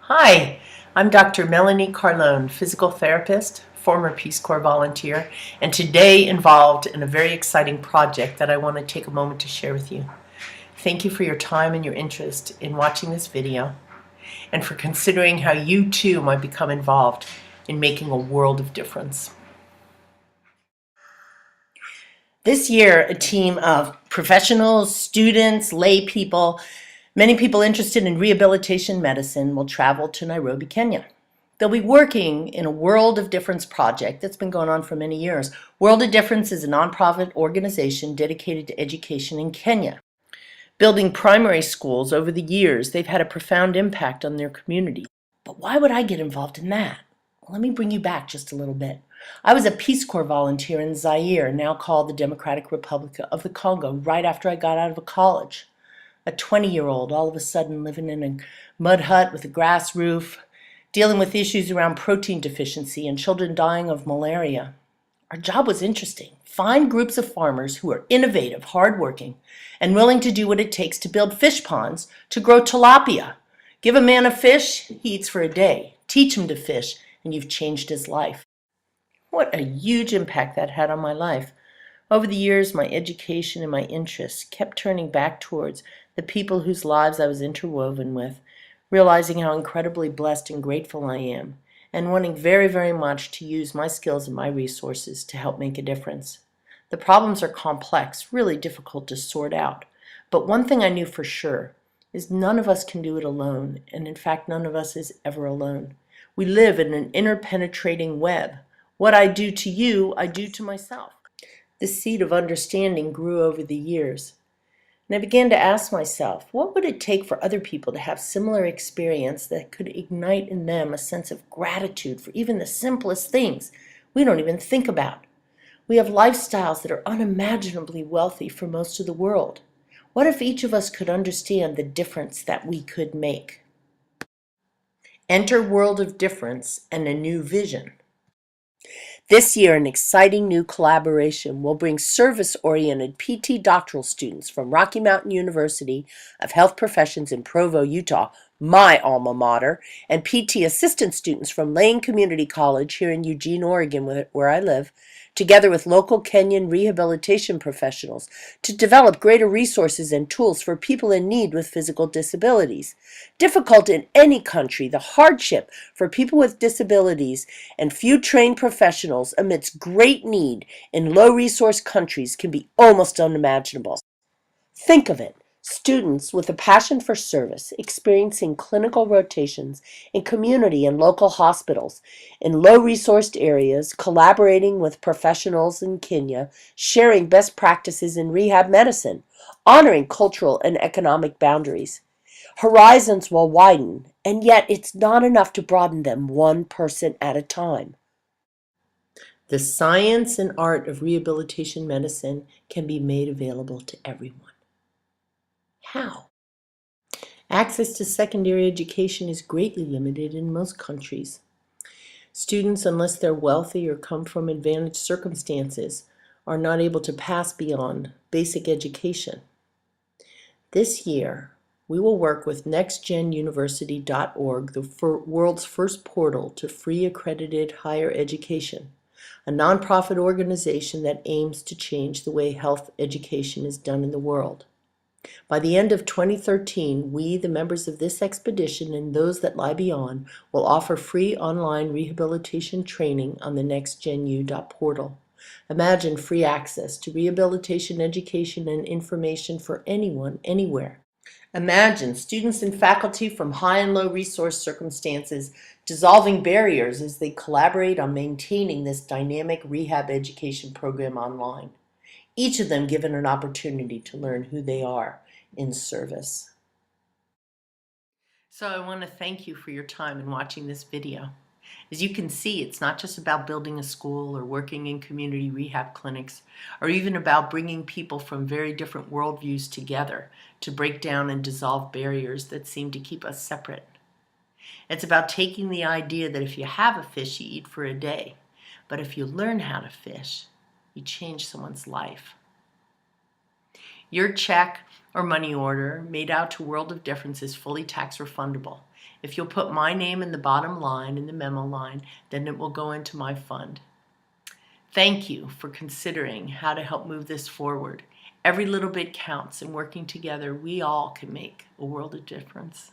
Hi, I'm Dr. Melanie Carlone, physical therapist, former Peace Corps volunteer, and today involved in a very exciting project that I want to take a moment to share with you. Thank you for your time and your interest in watching this video, and for considering how you too might become involved in making a world of difference. This year, a team of professionals, students, lay people, many people interested in rehabilitation medicine will travel to Nairobi, Kenya. They'll be working in a World of Difference project that's been going on for many years. World of Difference is a nonprofit organization dedicated to education in Kenya. Building primary schools over the years, they've had a profound impact on their community. But why would I get involved in that? Well, let me bring you back just a little bit. I was a Peace Corps volunteer in Zaire, now called the Democratic Republic of the Congo, right after I got out of college. A 20-year-old all of a sudden living in a mud hut with a grass roof, dealing with issues around protein deficiency and children dying of malaria. Our job was interesting. Find groups of farmers who are innovative, hardworking, and willing to do what it takes to build fish ponds to grow tilapia. Give a man a fish, he eats for a day. Teach him to fish, and you've changed his life. What a huge impact that had on my life. Over the years, my education and my interests kept turning back towards the people whose lives I was interwoven with, realizing how incredibly blessed and grateful I am, and wanting very, very much to use my skills and my resources to help make a difference. The problems are complex, really difficult to sort out, but one thing I knew for sure is none of us can do it alone, and in fact, none of us is ever alone. We live in an interpenetrating web. What I do to you, I do to myself. The seed of understanding grew over the years. And I began to ask myself, what would it take for other people to have similar experience that could ignite in them a sense of gratitude for even the simplest things we don't even think about? We have lifestyles that are unimaginably wealthy for most of the world. What if each of us could understand the difference that we could make? Enter World of Difference and a new vision. This year, an exciting new collaboration will bring service-oriented PT doctoral students from Rocky Mountain University of Health Professions in Provo, Utah, my alma mater, and PT assistant students from Lane Community College here in Eugene, Oregon, where I live, together with local Kenyan rehabilitation professionals to develop greater resources and tools for people in need with physical disabilities. Difficult in any country, the hardship for people with disabilities and few trained professionals amidst great need in low-resource countries can be almost unimaginable. Think of it. Students with a passion for service, experiencing clinical rotations in community and local hospitals, in low-resourced areas, collaborating with professionals in Kenya, sharing best practices in rehab medicine, honoring cultural and economic boundaries. Horizons will widen, and yet it's not enough to broaden them one person at a time. The science and art of rehabilitation medicine can be made available to everyone. How? Access to secondary education is greatly limited in most countries. Students, unless they're wealthy or come from advantaged circumstances, are not able to pass beyond basic education. This year, we will work with nextgenuniversity.org, the world's first portal to free accredited higher education, a nonprofit organization that aims to change the way health education is done in the world. By the end of 2013, we, the members of this expedition, and those that lie beyond, will offer free online rehabilitation training on the nextgenu.portal. Imagine free access to rehabilitation education and information for anyone, anywhere. Imagine students and faculty from high and low resource circumstances dissolving barriers as they collaborate on maintaining this dynamic rehab education program online. Each of them given an opportunity to learn who they are in service. So I want to thank you for your time in watching this video. As you can see, it's not just about building a school or working in community rehab clinics, or even about bringing people from very different worldviews together to break down and dissolve barriers that seem to keep us separate. It's about taking the idea that if you have a fish, you eat for a day, but if you learn how to fish, you change someone's life. Your check or money order made out to World of Difference is fully tax refundable. If you'll put my name in the bottom line, in the memo line, then it will go into my fund. Thank you for considering how to help move this forward. Every little bit counts, and working together, we all can make a world of difference.